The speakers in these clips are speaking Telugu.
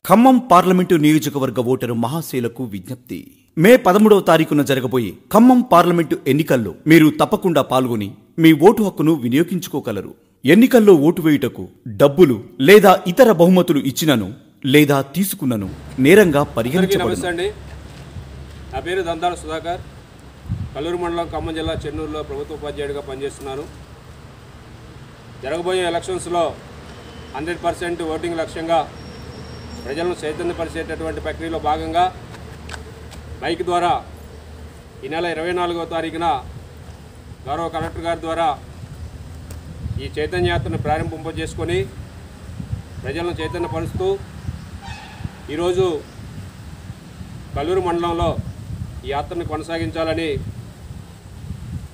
ఖమ్మం పార్లమెంటు నియోజకవర్గ ఓటరు మహాశయులకు విజ్ఞప్తి. మే 13వ తారీఖున జరగబోయే ఖమ్మం పార్లమెంటు ఎన్నికల్లో మీరు తప్పకుండా పాల్గొని మీ ఓటు హక్కును వినియోగించుకోగలరు. ఎన్నికల్లో ఓటు వేయుటకు డబ్బులు లేదా ఇతర బహుమతులు ఇచ్చినను లేదా తీసుకున్నను నేరంగా పరిగణించబడుతుంది. నా పేరు దందాల సుధాకర్. కల్లూరు మండలం ఖమ్మం జిల్లా చెన్నూరులో ప్రభుత్వ ఉపాధ్యాయుడిగా పనిచేస్తున్నాను. జరగబోయే ఎలక్షన్స్లో 100% ఓటింగ్ లక్ష్యంగా ప్రజలను చైతన్యపరిచేటటువంటి ప్రక్రియలో భాగంగా బైక్ ద్వారా ఈ నెల 24వ తారీఖున గౌరవ కలెక్టర్ గారి ద్వారా ఈ చైతన్య యాత్రను ప్రారంభింపజేసుకొని ప్రజలను చైతన్యపరుస్తూ ఈరోజు కల్లూరు మండలంలో ఈ యాత్రను కొనసాగించాలని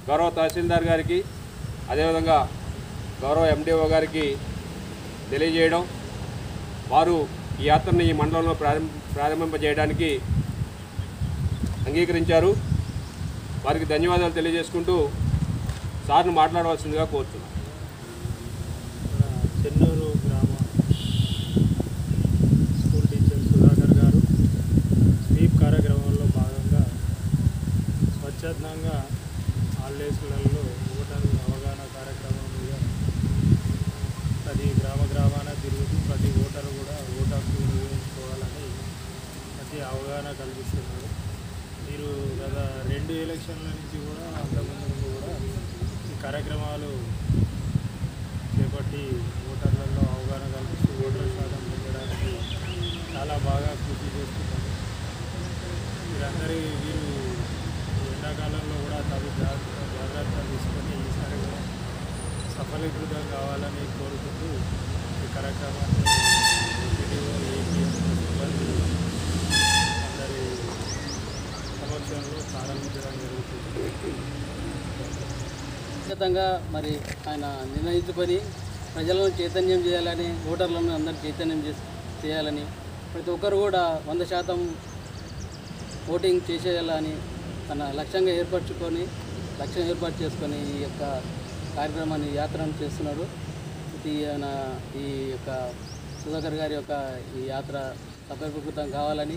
గౌరవ తహసీల్దార్ గారికి అదేవిధంగా గౌరవ ఎండిఓ గారికి తెలియజేయడం, వారు ఈ యాత్రను ఈ మండలంలో ప్రారంభింపజేయడానికి అంగీకరించారు. వారికి ధన్యవాదాలు తెలియజేసుకుంటూ సార్ను మాట్లాడవలసిందిగా కోరుతున్నాను. చెన్నూరు గ్రామ స్కూల్ టీచర్ సుధాకర్ గారు స్వీప్ కార్యక్రమంలో భాగంగా స్వచ్ఛందంగా హాలిడేస్లలో ఓటరు అవగాహన కార్యక్రమం మీద ప్రతి గ్రామాన తిరుగుతూ ప్రతి ఓటరు కూడా ఓటు హక్కు వినియోగించుకోవాలని ప్రతి అవగాహన కల్పిస్తున్నారు. మీరు గత 2 ఎలక్షన్ల నుంచి కూడా అంతకుముందు కూడా ఈ కార్యక్రమాలు చేపట్టి ఓటర్లలో అవగాహన కల్పిస్తూ ఓటర్ శాతం పెంచడానికి చాలా బాగా కృషి చేస్తున్నారు. వీరు ఎండాకాలంలో కూడా తగు జాగ్రత్తలు తీసుకొని ఈసారి కూడా సఫలీకృతం కావాలని కోరుకుంటూ ఈ కార్యక్రమాన్ని అందరి సమక్షంలో ప్రారంభించడం జరుగుతుంది. ఖచ్చితంగా మరి ఆయన నిర్ణయించుకొని ప్రజలను చైతన్యం చేయాలని, ఓటర్లను అందరూ చైతన్యం చేయాలని, ప్రతి ఒక్కరు కూడా 100% ఓటింగ్ చేసేయాలని తన లక్ష్యం ఏర్పాటు చేసుకొని ఈ యొక్క కార్యక్రమాన్ని యాత్రను చేస్తున్నారు. ఈ యొక్క సుధాకర్ గారి యొక్క ఈ యాత్ర సఫలీకృతం కావాలని,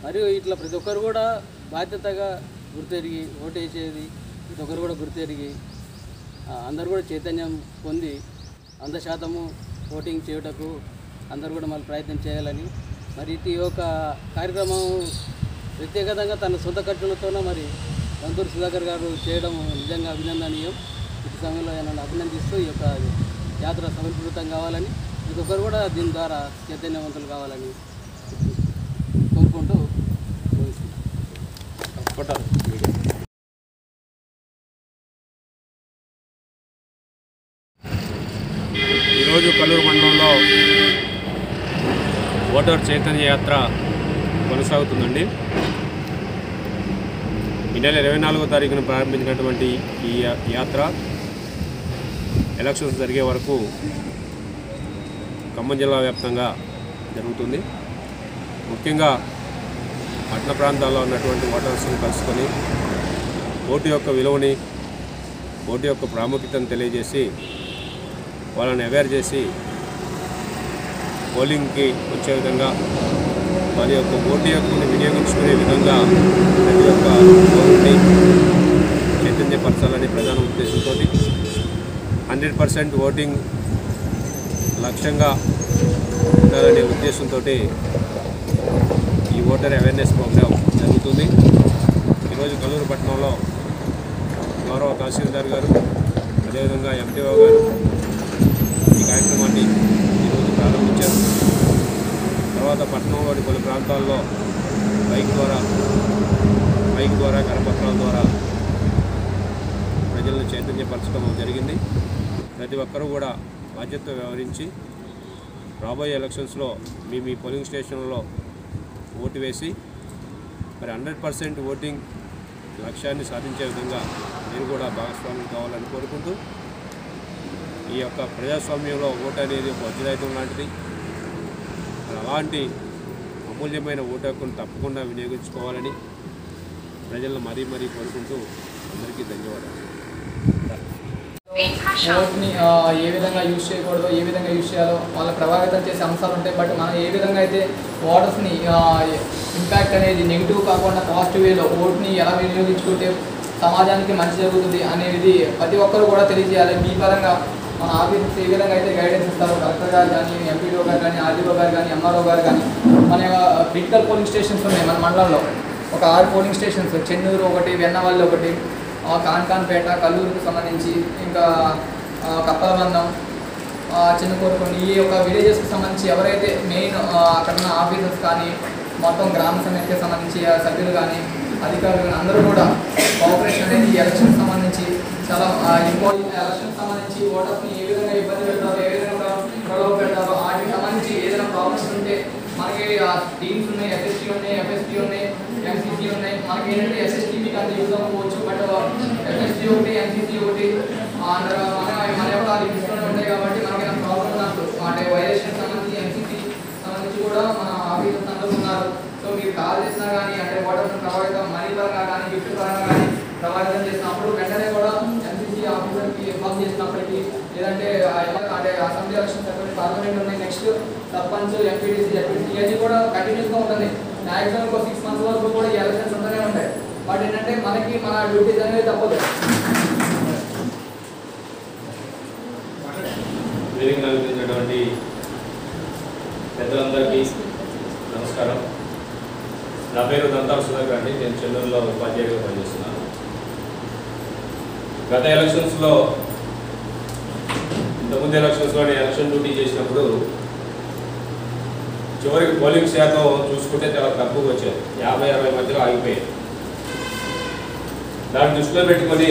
మరియు ఇట్లా ప్రతి ఒక్కరు కూడా బాధ్యతగా గుర్తెరిగి ఓటేసేది ప్రతి ఒక్కరు కూడా గుర్తెరిగి అందరూ కూడా చైతన్యం పొంది 100% ఓటింగ్ చేయుటకు అందరూ కూడా మళ్ళీ ప్రయత్నం చేయాలని, మరి ఈ యొక్క కార్యక్రమం వ్యక్తిగతంగా తన సొంత ఖర్చులతోనే మరి దంతూరు సుధాకర్ గారు చేయడం నిజంగా అభినందనీయం. ఈ సమయంలో నన్ను అభినందిస్తూ ఈ యొక్క యాత్ర సఫలీకృతం కావాలని, ప్రతి ఒక్కరు కూడా దీని ద్వారా చైతన్యవంతులు కావాలని కోరుకుంటూ ఈరోజు కల్లూరు మండలంలో ఓటర్ చైతన్య యాత్ర కొనసాగుతుందండి. ఈ నెల 24వ తారీఖున ప్రారంభించినటువంటి ఈ యాత్ర ఎలక్షన్స్ జరిగే వరకు ఖమ్మం జిల్లా వ్యాప్తంగా జరుగుతుంది. ముఖ్యంగా పట్టణ ప్రాంతాల్లో ఉన్నటువంటి ఓటర్స్ని కలుసుకొని ఓటు యొక్క విలువని, ఓటు యొక్క ప్రాముఖ్యతను తెలియజేసి వాళ్ళని అవేర్ చేసి పోలింగ్కి వచ్చే విధంగా, వారి యొక్క ఓటు హక్కుని వినియోగించుకునే విధంగా ప్రతి ఒక్క ఓటుని చైతన్యపరచాలని ప్రధాన ఉద్దేశంతో 100% ఓటింగ్ లక్ష్యంగా ఉండాలనే ఉద్దేశంతో ఈ ఓటర్ అవేర్నెస్ ప్రోగ్రాం జరుగుతుంది. ఈరోజు కల్లూరు పట్టణంలో గౌరవ తహసీల్దార్ గారు అదేవిధంగా ఎండిఓ గారు ఈ కార్యక్రమాన్ని ఈరోజు ప్రారంభించారు. తర్వాత పట్టణంలోని కొన్ని ప్రాంతాల్లో బైక్ ద్వారా కరపత్రాల ద్వారా ప్రజలను చైతన్యపరచడం జరిగింది. ప్రతి ఒక్కరూ కూడా బాధ్యతతో వ్యవహరించి రాబోయే ఎలక్షన్స్లో మీ పోలింగ్ స్టేషన్లో ఓటు వేసి మరి 100% ఓటింగ్ లక్ష్యాన్ని సాధించే విధంగా నేను కూడా భాగస్వామ్యం కావాలని కోరుకుంటూ, ఈ యొక్క ప్రజాస్వామ్యంలో ఓటు అనేది ఒక వజ్రాయుధం లాంటిది. అలాంటి అమూల్యమైన ఓటు హక్కును తప్పకుండా వినియోగించుకోవాలని ప్రజలను మరీ కోరుకుంటూ అందరికీ ధన్యవాదాలు. ఓట్ని ఏ విధంగా యూజ్ చేయకూడదు, ఏ విధంగా యూజ్ చేయాలో వాళ్ళ ప్రభావితం చేసే అంశాలు ఉంటాయి. బట్ మనం ఏ విధంగా అయితే ఓటర్స్ని ఇంపాక్ట్ అనేది నెగిటివ్ కాకుండా పాజిటివ్ వేలో ఓట్ని ఎలా వినియోగించుకుంటే సమాజానికి మంచి జరుగుతుంది అనేది ప్రతి ఒక్కరు కూడా తెలియజేయాలి. మీ పరంగా మన ఆఫీసర్స్ ఏ విధంగా అయితే గైడెన్స్ ఇస్తారో కలెక్టర్ గారు కానీ, ఎంపీడీఓ గారు కానీ, ఆర్డీఓ గారు కానీ, ఎంఆర్ఓ గారు కానీ, మన క్రిటికల్ పోలింగ్ స్టేషన్స్ ఉన్నాయి మన మండలంలో. ఒక 6 పోలింగ్ స్టేషన్స్, చెన్నూరు ఒకటి, వెన్నవల్లి ఒకటి, కాన్కాన్పేట, కల్లూరుకు సంబంధించి, ఇంకా కప్పలబంధం, చిన్నకోరుకొని, ఈ యొక్క విలేజెస్కి సంబంధించి ఎవరైతే మెయిన్ అక్కడ ఉన్న ఆఫీసర్స్ కానీ, మొత్తం గ్రామ సమితికి సంబంధించి సభ్యులు కానీ, అధికారులు కానీ అందరూ కూడా కోఆపరేషన్ అనేది ఈ ఎలక్షన్ సంబంధించి చాలా ఇంపార్టెంట్. ఎలక్షన్ సంబంధించి ఓటర్స్ని ఏ విధంగా ఇబ్బంది పెడతారో, ఏ విధంగా గొడవ పెడతారో, వాటికి సంబంధించి ఏదైనా ప్రాబ్లమ్స్ ఉంటే మనకి టీమ్స్ ఉన్నాయి, ఎస్ఎస్టీ ఉన్నాయి, ఎఫ్ఎస్టీ ఉన్నాయి, ఎంసీసీ ఉన్నాయి. మనకి ఏంటంటే ఎస్ఎస్టీ మీకు అంత యూజ్ అవ్వకపోవచ్చు, బట్ ఎఫ్ఎస్టీ ఒకటి, ఎంసీసీ ఒకటి మన యొక్క లిమిట్స్లోనే ఉంటాయి. కాబట్టి మనకి ప్రాబ్లమ్ నాకు అంటే వైలేషన్ సంబంధించి ఎంసీసీ సంబంధించి కూడా మన ఆఫీసర్స్ అందరూ ఉన్నారు. సో మీరు కాల్ చేసినా కానీ అంటే ఓటర్స్ని ప్రభావితం మనీ పరంగా కానీ, గిఫ్ట్ పరంగా కానీ ప్రభావితం చేసినప్పుడు వెంటనే కూడా ఎంసీసీ ఆఫీసర్కి ఇన్ఫార్మ్ చేసినప్పటికీ, లేదంటే అంటే అసెంబ్లీ ఎలక్షన్స్ అటువంటి పార్లమెంట్ ఉన్నాయి, నెక్స్ట్ సర్పంచ్, ఎంపీటీసీ, జడ్పీటీసీ ఇవన్నీ కూడా కంటిన్యూస్గా ఉంటుంది. మ్యాక్సిమం ఒక 6 months వరకు కూడా ఈ ఎలక్షన్స్ ఉంటూనే ఉంటాయి. బట్ ఏంటంటే మనకి మన డ్యూటీస్ అనేది తప్పదు. వేదికను అలంకరించినటువంటి పెద్దలందరికీ నమస్కారం. నా పేరు దంతాల సుధాకర్ అండి. నేను చెన్నూరులో ఉపాధ్యాయుడిగా పనిచేస్తున్నాను. గత ఎలక్షన్స్లో, ఇంతకుముందు ఎలక్షన్స్లో నేను ఎలక్షన్ డ్యూటీ చేసినప్పుడు చివరికి పోలింగ్ శాతం చూసుకుంటే చాలా తక్కువగా వచ్చాయి, 50-60 మధ్యలో ఆగిపోయాయి. దాన్ని దృష్టిలో పెట్టుకొని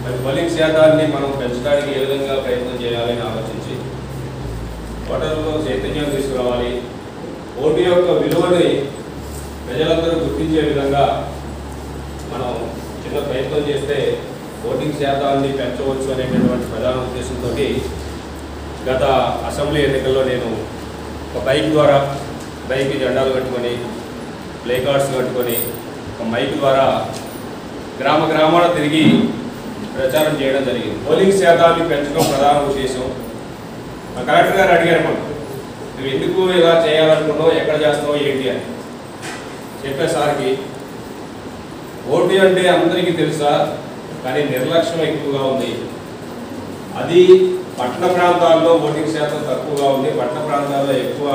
మరి పోలింగ్ శాతాన్ని మనం పెంచడానికి ఏ విధంగా ప్రయత్నం చేయాలని ఆలోచించి ఓటర్లలో చైతన్యం తీసుకురావాలి, ఓటు యొక్క విలువని ప్రజలందరూ గుర్తించే విధంగా మనం చిన్న ప్రయత్నం చేస్తే ఓటింగ్ శాతాన్ని పెంచవచ్చు అనేటటువంటి ప్రధాన ఉద్దేశంతో గత అసెంబ్లీ ఎన్నికల్లో నేను ఒక బైక్ జెండాలు కట్టుకొని, ప్లే కార్డ్స్ కట్టుకొని, ఒక మైక్ ద్వారా గ్రామాల తిరిగి ప్రచారం చేయడం జరిగింది. పోలింగ్ శాతాన్ని పెంచడం ప్రధాన ఉద్దేశం. మా కలెక్టర్ గారు అడిగారు, మనం నువ్వు ఎందుకు ఇలా చేయాలనుకున్నావు, ఎక్కడ చేస్తావు ఏంటి అని చెప్పేసరికి ఓటు అంటే అందరికీ తెలుసా, కానీ నిర్లక్ష్యం ఎక్కువగా ఉంది. అది పట్టణ ప్రాంతాల్లో ఓటింగ్ శాతం తక్కువగా ఉంది. పట్టణ ప్రాంతాల్లో ఎక్కువ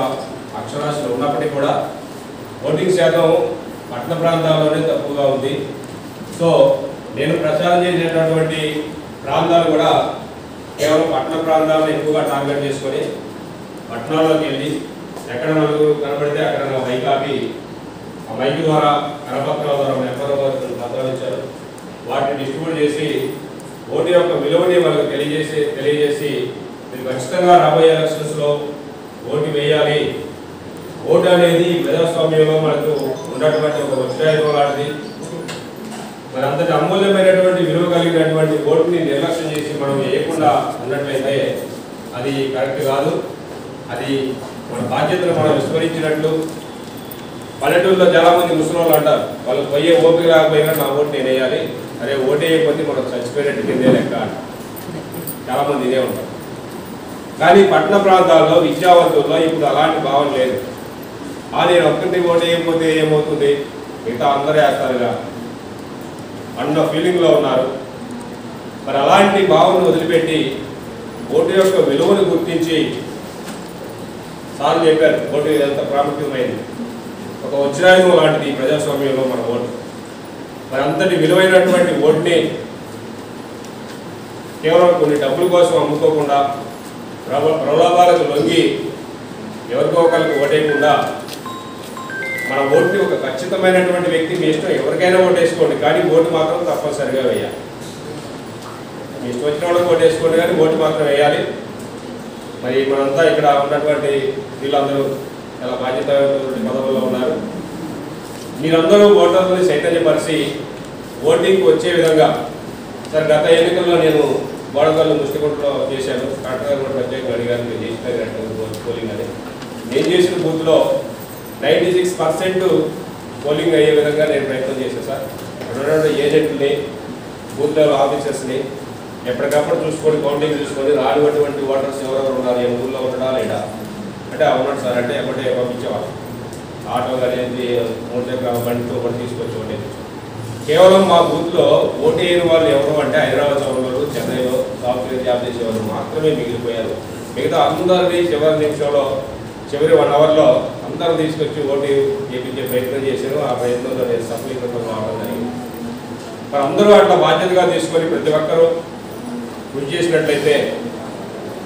అక్షరాస్యులు ఉన్నప్పటికీ కూడా ఓటింగ్ శాతం పట్టణ ప్రాంతాల్లోనే తక్కువగా ఉంది. సో నేను ప్రచారం చేసేటటువంటి ప్రాంతాలు కూడా కేవలం పట్టణ ప్రాంతాలను ఎక్కువగా టార్గెట్ చేసుకొని పట్టణాల్లోకి వెళ్ళి ఎక్కడ నలుగురు కనబడితే అక్కడ మైక్ ఆపి ఆ మైక్ ద్వారా కరపత్రాల ద్వారా ఎంఆర్ఓ గారు పత్రాలు ఇచ్చారు. వాటిని డిస్ట్రిబ్యూట్ చేసి ఓటు యొక్క విలువని వాళ్ళకి తెలియజేసి మీరు ఖచ్చితంగా రాబోయే ఎలక్షన్స్లో ఓటు వేయాలి. ఓటు అనేది ప్రజాస్వామ్యంలో మనకు ఉన్నటువంటి ఒక వజ్రాయుధం లాంటిది. మరి అంతటి అమూల్యమైనటువంటి విలువ కలిగినటువంటి ఓటుని నిర్లక్ష్యం చేసి మనం వేయకుండా ఉన్నట్లయితే అది కరెక్ట్ కాదు. అది మన బాధ్యతను మనం విస్మరించినట్లు. పల్లెటూరులో చాలామంది ముసలి వాళ్ళు అంటారు, వాళ్ళకి పోయే ఓపిక రాకపోయినా నా ఓటు నేను వేయాలి, అరే ఓటు వేయకపోతే మనం చచ్చిపోయినట్టు కిందే లెక్క చాలామంది ఇదే ఉంటారు. కానీ పట్టణ ప్రాంతాల్లో విద్యావంతుల్లో ఇప్పుడు అలాంటి భావన లేదు. నేను ఒక్కటి ఓటు వేయకపోతే ఏమవుతుంది, మిగతా అందరూ వేస్తారుగా అన్న ఫీలింగ్లో ఉన్నారు. మరి అలాంటి భావన వదిలిపెట్టి ఓటు యొక్క విలువను గుర్తించి, సార్ చెప్పారు ఓటు ఎంత ప్రాముఖ్యమైనది, ఒక వజ్రాయుధం లాంటిది ప్రజాస్వామ్యంలో మన ఓటు. మరి అంతటి విలువైనటువంటి ఓటుని కేవలం కొన్ని డబ్బుల కోసం అమ్ముకోకుండా, ప్రలోభాలకు లొంగి ఎవరికో ఒకరికి ఓటేయకుండా మన ఓటుని ఒక ఖచ్చితమైనటువంటి వ్యక్తి, మీ ఇష్టం ఎవరికైనా ఓటేసుకోండి, కానీ ఓటు మాత్రం తప్పనిసరిగా వేయాలి. మీ ఇష్టం వచ్చిన వాళ్ళకి ఓటేసుకోండి, కానీ ఓటు మాత్రం వేయాలి. మరి మనంతా ఇక్కడ ఉన్నటువంటి వీళ్ళందరూ చాలా బాధ్యతమైనటువంటి పదవుల్లో ఉన్నారు. మీరందరూ ఓటర్లని చైతన్యపరిచి ఓటింగ్కి వచ్చే విధంగా, సార్ గత ఎన్నికల్లో నేను బోడగల్లు ముష్టిగుంటలో చేశాను, కలెక్టర్ గారు కూడా ప్రత్యేకంగా అడిగారు మీరు చేసిన పోలింగ్ అని. నేను చేసిన బూత్లో 96% పోలింగ్ అయ్యే విధంగా నేను ప్రయత్నం చేశాను సార్. ఉన్నటువంటి ఏజెంట్ని, బూత్ లెవెల్ ఆఫీసర్స్ని, ఎప్పటికప్పుడు చూసుకొని కౌంటింగ్ చూసుకొని రానిటువంటి ఓటర్స్ ఎవరెవరు ఉన్నారు, ఏ ఊళ్ళో ఉండడా లేదా అంటే ఉన్నాడు సార్ అంటే ఎప్పటి పంపించేవాళ్ళు. ఆటో కానీ 3 చక్రాల బండితో కూడా తీసుకొచ్చి ఓటేసి కేవలం మా బూత్లో ఓటు వేయని వాళ్ళు ఎవరు అంటే హైదరాబాద్ చౌరలో, చెన్నైలో సాఫ్ట్వేర్ జాబ్ చేసేవాళ్ళు మాత్రమే మిగిలిపోయారు. మిగతా అందరినీ చివరి నిమిషంలో చివరి 1 అవర్లో అందరూ తీసుకొచ్చి ఓటు వేయించే ప్రయత్నం చేశారు. ఆ ప్రయత్నంలో నేను సఫలీకృతం కావడం జరిగింది. మరి అందరూ అట్లా బాధ్యతగా తీసుకొని ప్రతి ఒక్కరూ కృషి చేసినట్లయితే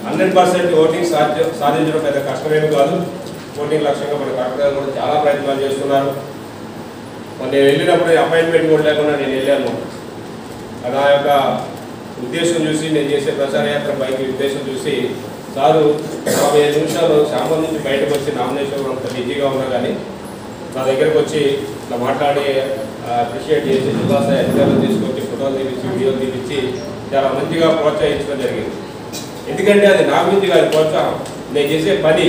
100% ఓటింగ్ సాధించడం పెద్ద కష్టమేమి కాదు. ఓటింగ్ లక్ష్యంగా మన కలెక్టర్ గారు కూడా చాలా ప్రయత్నాలు చేస్తున్నారు. నేను వెళ్ళినప్పుడు అపాయింట్మెంట్ కూడా లేకుండా నేను వెళ్ళాను. నా యొక్క ఉద్దేశం చూసి, నేను చేసే ప్రచార యాత్ర పైకి ఉద్దేశం చూసి సారు 45 నిమిషాలు శాంబల్ నుంచి బయటకు వచ్చి నామినేషన్ అంత బిజీగా ఉన్నా కానీ నా దగ్గరకు వచ్చి ఇట్లా మాట్లాడి అప్రిషియేట్ చేసి జిల్లా స్థాయి అధికారులు తీసుకొచ్చి ఫోటోలు తీపించి వీడియోలు తీపించి చాలా మంచిగా ప్రోత్సహించడం జరిగింది. ఎందుకంటే అది నా గురించి కాదు ప్రోత్సాహం, నేను చేసే పని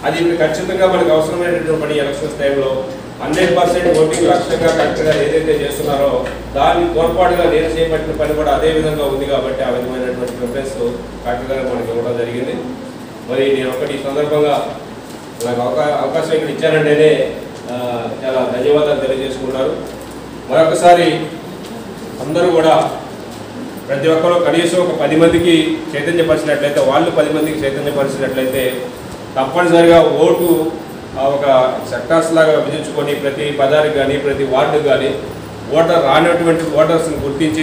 అది ఇప్పుడు ఖచ్చితంగా మనకు అవసరమైనటువంటి పని. ఎలక్షన్స్ టైంలో 100% ఓటింగ్ లక్ష్యంగా కరెక్ట్గా ఏదైతే చేస్తున్నారో దాన్ని తోడ్పాటుగా నేను చేపట్టిన పని కూడా అదే విధంగా ఉంది కాబట్టి ఆ విధమైనటువంటి ప్రిఫరెన్స్ కరెక్ట్గా మనకి ఇవ్వడం జరిగింది. మరి నేను ఒకటి ఈ సందర్భంగా నాకు అవకాశం ఇక్కడ ఇచ్చానంటేనే చాలా ధన్యవాదాలు తెలియజేసుకున్నారు. మరొకసారి అందరూ కూడా ప్రతి ఒక్కరూ కనీసం ఒక 10 మందికి చైతన్యపరిచినట్లయితే, వాళ్ళు 10 మందికి చైతన్యపరిచినట్లయితే తప్పనిసరిగా ఓటు ఒక సెక్టార్స్ లాగా విభజించుకొని ప్రతి పదానికి కానీ ప్రతి వార్డుకు కానీ రానటువంటి ఓటర్స్ని గుర్తించి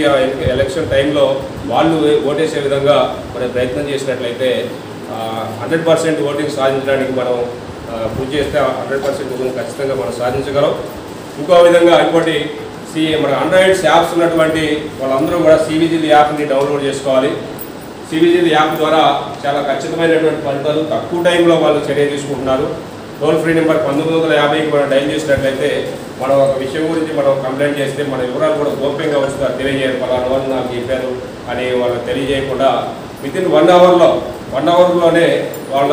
ఎలక్షన్ టైంలో వాళ్ళు ఓటేసే విధంగా మనం ప్రయత్నం చేసినట్లయితే 100% ఓటింగ్ సాధించడానికి మనం కృషి చేస్తే 100% ఓటింగ్ ఖచ్చితంగా మనం సాధించగలం. ఇంకో విధంగా ఇంకోటి మన ఆండ్రాయిడ్స్ యాప్స్ ఉన్నటువంటి వాళ్ళందరూ కూడా సివిజిల్ యాప్ని డౌన్లోడ్ చేసుకోవాలి. సివిజిల్ యాప్ ద్వారా చాలా ఖచ్చితమైనటువంటి ఫలితాలు తక్కువ టైంలో వాళ్ళు చర్య తీసుకుంటున్నారు. టోల్ ఫ్రీ నెంబర్ 1950కి మనం డైల్ చేసినట్లయితే మనం ఒక విషయం గురించి మనం కంప్లైంట్ చేస్తే మన వివరాలు కూడా గోప్యంగా వస్తారు. తెలియజేయరు పలానా వాళ్ళు నాకు చెప్పారు అని వాళ్ళకి తెలియజేయకుండా వితిన్ 1 అవర్లోనే వాళ్ళ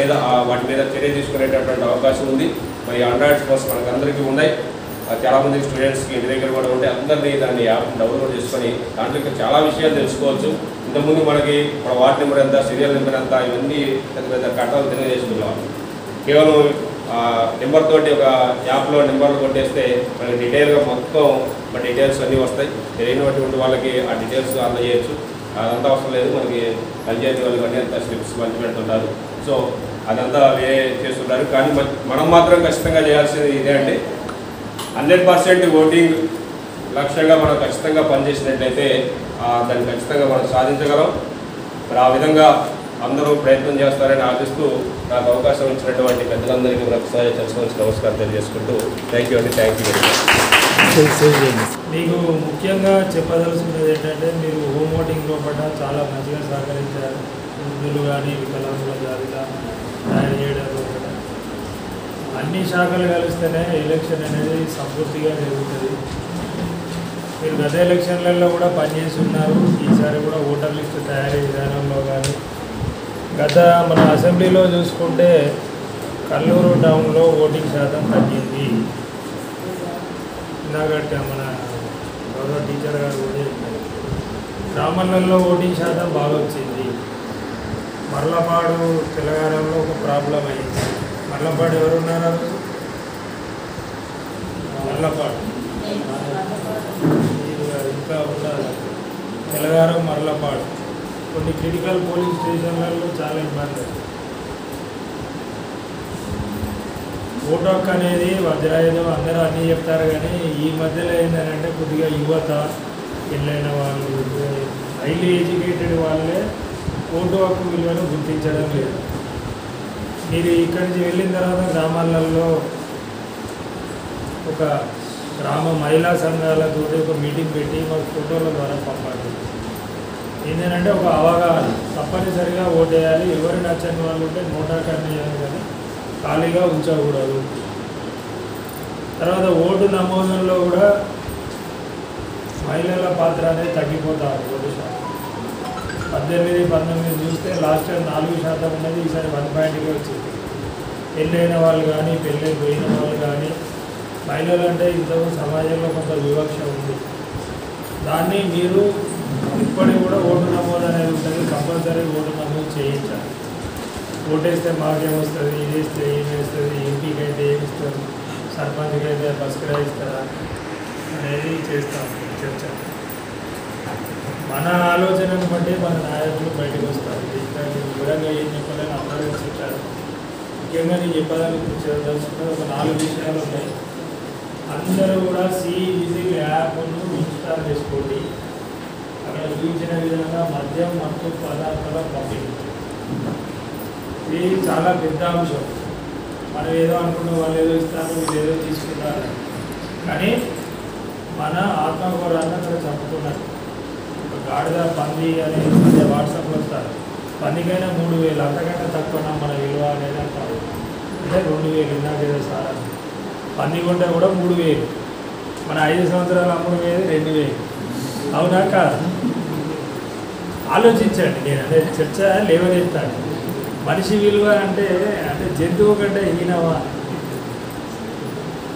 మీద వాటి మీద చర్య తీసుకునేటటువంటి అవకాశం ఉంది. మరి ఆండ్రాయిడ్స్ కోసం మనకు అందరికీ ఉన్నాయి. చాలామంది స్టూడెంట్స్కి ఇంటి దగ్గర కూడా ఉంటే అందరినీ దాన్ని యాప్ డౌన్లోడ్ చేసుకొని దాంట్లో చాలా విషయాలు తెలుసుకోవచ్చు. ఇంతకుముందు మనకి మన వార్డ్ నెంబర్ ఎంత, సీరియల్ నెంబర్ ఎంత, ఇవన్నీ పెద్ద పెద్ద కట్టాలు తెలియజేసుకున్నాం. కేవలం నెంబర్ తోటి ఒక యాప్లో నెంబర్లు కొట్టేస్తే మనకి డీటెయిల్గా మొత్తం మన డీటెయిల్స్ అన్నీ వస్తాయి. తెలియనటువంటి వాళ్ళకి ఆ డీటెయిల్స్ అందజేయచ్చు. అదంతా అవసరం లేదు. మనకి పంచాయతీ వాళ్ళకి అన్నీ అంతా స్లిప్స్ పంచిపెడుతుంటారు. సో అదంతా వేరే చేస్తుంటారు. కానీ మనం మాత్రం ఖచ్చితంగా చేయాల్సింది ఇదే అండి, 100% ఓటింగ్ లక్ష్యంగా మనం ఖచ్చితంగా పనిచేసినట్లయితే దాన్ని ఖచ్చితంగా మనం సాధించగలం. మరి ఆ విధంగా అందరూ ప్రయత్నం చేస్తారని ఆశిస్తూ నాకు అవకాశం ఇచ్చినటువంటి పెద్దలందరికీ ఒకసారి చర్చవచ్చు నమస్కారం తెలియజేసుకుంటూ థ్యాంక్ యూ అండి. Thank you very much. మీకు ముఖ్యంగా చెప్పదలుచుకున్నది ఏంటంటే, మీరు హోమ్ ఓటింగ్ లోపల చాలా మంచిగా సహకరించారు. వృద్ధులు కానీ వికలాంగుల జాబితా తయారు చేయడంలో కూడా అన్ని శాఖలు కలిస్తేనే ఎలక్షన్ అనేది సంపూర్తిగా జరుగుతుంది. మీరు గత ఎలక్షన్లలో కూడా పనిచేసి ఉన్నారు. ఈసారి కూడా ఓటర్ లిస్టు తయారీ విధానంలో కానీ గత మన అసెంబ్లీలో చూసుకుంటే కల్లూరు టౌన్లో ఓటింగ్ శాతం తగ్గింది. ఇందాక మన గౌరవ టీచర్ గారు కూడా చెప్పారు. గ్రామాలలో ఓటింగ్ శాతం బాగా వచ్చింది. మర్లపాడు తెలంగాణలో ఒక ప్రాబ్లం అయింది. మర్లపాడు ఎవరున్నారు? మర్లపాడు ఇంకా ఉన్నారు. తెలంగాణ మర్లపాడు కొన్ని క్రిటికల్ పోలింగ్ స్టేషన్లలో చాలా ఇబ్బంది. ఓటు హక్కు అనేది వజ్రాయుధం అందరూ అన్నీ చెప్తారు. కానీ ఈ మధ్యలో ఏంటంటే కొద్దిగా యువత, పెళ్ళైన వాళ్ళు, హైలీ ఎడ్యుకేటెడ్ వాళ్ళే ఓటు హక్కు విలువను గుర్తించడం లేదు. మీరు ఇక్కడి నుంచి వెళ్ళిన తర్వాత గ్రామాలలో ఒక గ్రామ మహిళా సంఘాలతో ఒక మీటింగ్ పెట్టి మాకు ఫోటోల ద్వారా పంపాలి. ఏంటంటే ఒక అవగాహన, తప్పనిసరిగా ఓటేయాలి. ఎవరు నచ్చని వాళ్ళు ఉంటే నోటాకరణ చేయాలి కానీ ఖాళీగా ఉంచకూడదు. తర్వాత ఓటు నమోదుల్లో కూడా మహిళల పాత్ర అనేది తగ్గిపోతారు. ఓటు శాతం 18-19 చూస్తే లాస్ట్ ఇయర్ 4% ఉన్నది, ఈసారి 1.గా వచ్చింది. పెళ్ళైన వాళ్ళు కానీ పెళ్ళైపోయిన వాళ్ళు కానీ మహిళలు అంటే ఇంతకు సమాజంలో కొంత వివక్ష ఉంది. దాన్ని మీరు ఇప్పటికి కూడా ఓటు నమోదు అనేది ఉంటుంది, కంపల్సరీ ఓటు నమోదు చేయించాలి. ఓటేస్తే మాకేమొస్తుంది, ఇది వేస్తే ఏమి వేస్తుంది, ఎంపీకి అయితే ఏమి ఇస్తారు, సర్పంచ్కి అయితే బస్ కిరాయి ఇస్తారా అనేది చేస్తాం చర్చ. మన ఆలోచనను బట్టి మన నాయకులు బయటకు వస్తారు. వివరంగా ఏం చెప్పాలని అందరూ చెప్పారు. ముఖ్యంగా నేను చెప్పదలుచుకున్న ఒక 4 విషయాలు ఉన్నాయి. అందరూ కూడా విజిల్ యాప్ను ఇన్స్టాల్ చేసుకోండి. అక్కడ చూపించిన విధంగా మద్యం మత్తు పదార్థాల పంపిణీ ఇది చాలా పెద్ద అంశం. మనం ఏదో అనుకున్న వాళ్ళు ఏదో ఇస్తారు, వీళ్ళు ఏదో తీసుకుంటారు, కానీ మన ఆత్మగౌరవాన్ని అక్కడ చంపుతున్నారు. గాడిద పంది అనేది మధ్య వాట్సాప్లో వస్తారు. పందికైనా 3000, అంతకంటే తక్కువ మన విలువ అనేది అంటారు. అంటే 2000 ఇందాకేదో సార్ పంది కొంటే కూడా 3000, మన 5 సంవత్సరాలు అమ్ముడుపోయేది 2000. అవునా కాదు? ఆలోచించండి. నేను అదే చర్చ లేవనెత్తాను. మనిషి విలువ అంటే జంతువు కంటే హీనమా?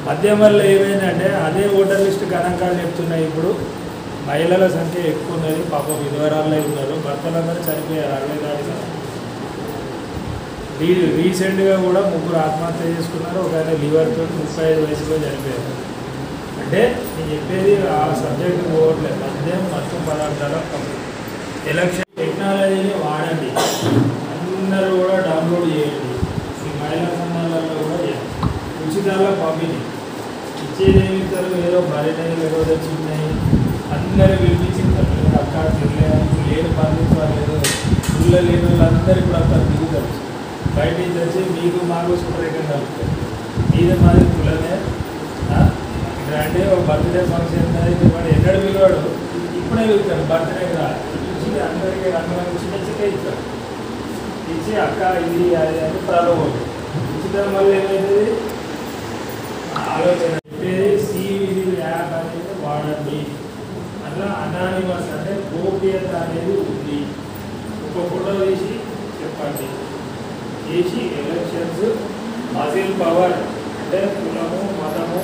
మద్యం వల్ల ఏమైందంటే అదే ఓటర్ లిస్టు గణాంకాలు చెప్తున్నాయి. ఇప్పుడు మహిళల సంఖ్య ఎక్కువ ఉన్నది, పాపం విధవరాల్లో ఉన్నారు, భర్తలందరూ చనిపోయారు 60 దాటిగా. రీసెంట్గా కూడా 3 ఆత్మహత్య చేసుకున్నారు. ఒక ఆయన లివర్తో 35 వయసులో చనిపోయారు. అంటే నేను చెప్పేది ఆ సబ్జెక్టు పోవట్లేదు. మద్యం మత్తు పదార్థాల పంపిణీ. ఎలక్షన్ టెక్నాలజీని వాడండి, అందరూ కూడా డౌన్లోడ్ చేయండి. ఈ మహిళా సంఘాలలో కూడా చేయండి. ఉచితాల పంపిణీ ఇచ్చేది ఏమి ఇస్తారు? ఏదో బరినవి ఏదో చిన్నవి అందరూ పిలిపించింటారు. అక్క తిరగలేదు, లేని పండించి వాళ్ళు ఏదో ఊళ్ళో లేని వాళ్ళందరూ ఇప్పుడు అక్కడ దిగుతారు. బయట నుంచి వచ్చి మీకు మాకు శుభ్రంగా కలుగుతారు. మీద మాది కులనే ఇక్కడ అంటే ఒక బర్త్డే ఫంక్షన్ వాడు ఎన్నడూ పిలవాడు, ఇప్పుడే వెళ్తాడు. బర్త్డేకి రా ఇచ్చి అందరికీ రంగురంగు చిన్న చిన్న ఇస్తారు. ఇచ్చి అక్క ఇది అది అని ప్రలోభం. ఉచితం వల్ల ఏమవుతుంది? ఆలోచన చెప్పేది విజిల్ యాప్ అనేది వాడండి. అట్లా అనానిమస్ అంటే గోప్యత అనేది ఉంది. ఒక ఫోటో తీసి చెప్పండి. చేసి ఎలక్షన్స్ మజిల్ పవర్ అంటే కులము మతము